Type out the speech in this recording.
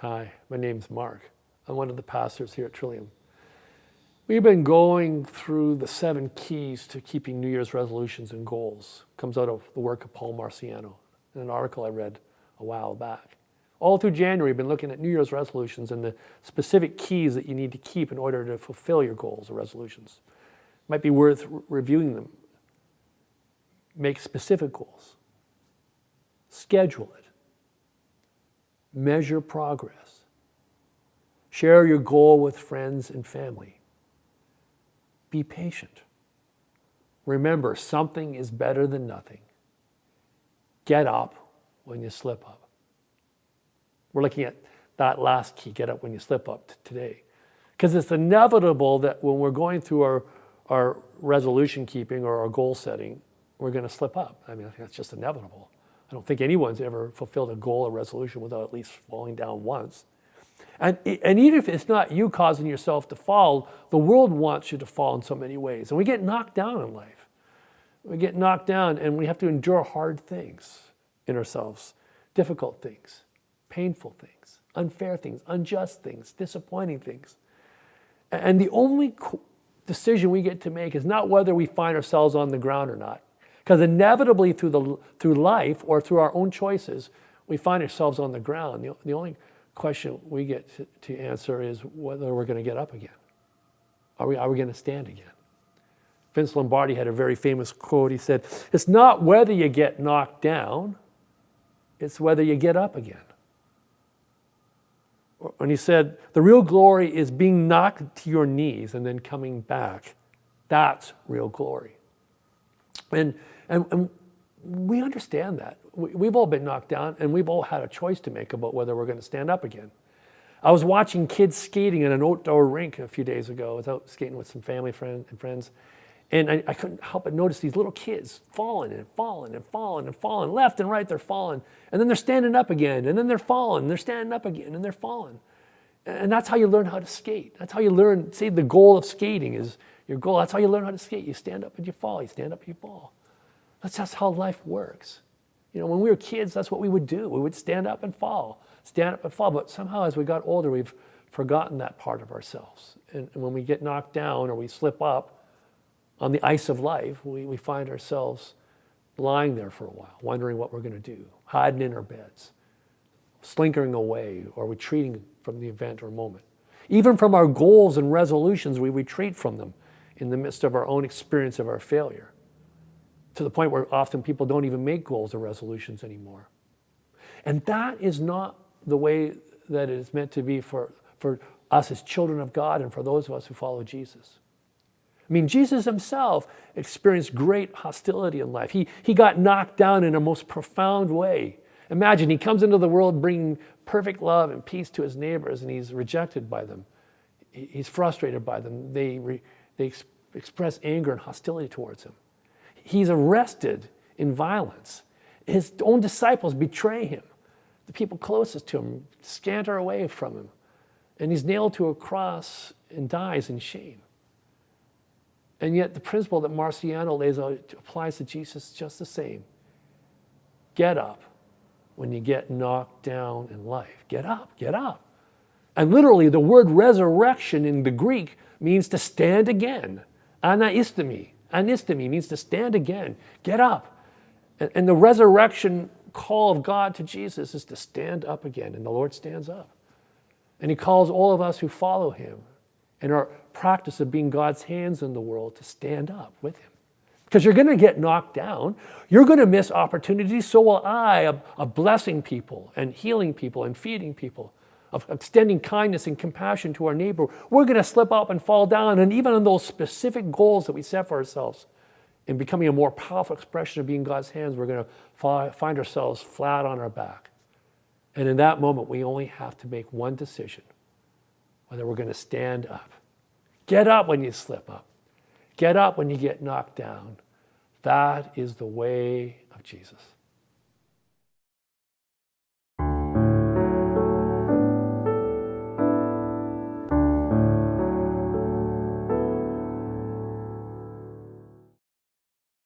Hi, my name's Mark. I'm one of the pastors here at Trillium. We've been going through the 7 keys to keeping New Year's resolutions and goals. It comes out of the work of Paul Marciano in an article I read a while back. All through January, we've been looking at New Year's resolutions and the specific keys that you need to keep in order to fulfill your goals or resolutions. It might be worth reviewing them. Make specific goals. Schedule it. Measure progress. Share your goal with friends and family. Be patient. Remember, something is better than nothing. Get up when you slip up. We're looking at that last key, get up when you slip up, today. Because it's inevitable that when we're going through our resolution keeping or our goal setting, we're going to slip up. I mean, I think that's just inevitable. I don't think anyone's ever fulfilled a goal or resolution without at least falling down once. And even if it's not you causing yourself to fall, the world wants you to fall in so many ways. And we get knocked down in life. We get knocked down and we have to endure hard things in ourselves, difficult things, painful things, unfair things, unjust things, disappointing things. And the only decision we get to make is not whether we find ourselves on the ground or not. Because inevitably through life or through our own choices, we find ourselves on the ground. The only question we get to answer is whether we're going to get up again. Are we going to stand again? Vince Lombardi had a very famous quote. He said, "It's not whether you get knocked down, it's whether you get up again." And he said, the real glory is being knocked to your knees and then coming back. That's real glory. And we understand that. We've all been knocked down and we've all had a choice to make about whether we're going to stand up again. I was watching kids skating in an outdoor rink a few days ago. I was out skating with some family friends. And I couldn't help but notice these little kids falling and falling and falling and falling. Left and right, they're falling. And then they're standing up again. And then they're falling. They're standing up again and they're falling. And that's how you learn how to skate. That's how you learn, say the goal of skating is your goal. That's how you learn how to skate. You stand up and you fall. You stand up and you fall. That's just how life works. You know, when we were kids, that's what we would do. We would stand up and fall. Stand up and fall. But somehow as we got older, we've forgotten that part of ourselves. And when we get knocked down or we slip up on the ice of life, we find ourselves lying there for a while, wondering what we're going to do, hiding in our beds, slinkering away, or retreating from the event or moment. Even from our goals and resolutions, we retreat from them in the midst of our own experience of our failure, to the point where often people don't even make goals or resolutions anymore. And that is not the way that it is meant to be for us as children of God and for those of us who follow Jesus. I mean, Jesus himself experienced great hostility in life. He got knocked down in a most profound way. Imagine, he comes into the world bringing perfect love and peace to his neighbors, and he's rejected by them. He's frustrated by them. They express anger and hostility towards him. He's arrested in violence. His own disciples betray him. The people closest to him scanter away from him. And he's nailed to a cross and dies in shame. And yet the principle that Marciano lays out applies to Jesus just the same. Get up when you get knocked down in life. Get up, get up. And literally the word resurrection in the Greek means to stand again. Anaistemi. Anistemi means to stand again. Get up. And the resurrection call of God to Jesus is to stand up again. And the Lord stands up. And he calls all of us who follow him in our practice of being God's hands in the world to stand up with him. Because you're going to get knocked down. You're going to miss opportunities. So will I, of blessing people and healing people and feeding people, of extending kindness and compassion to our neighbor. We're going to slip up and fall down. And even on those specific goals that we set for ourselves, in becoming a more powerful expression of being God's hands, we're going to find ourselves flat on our back. And in that moment, we only have to make one decision, whether we're going to stand up. Get up when you slip up. Get up when you get knocked down. That is the way of Jesus.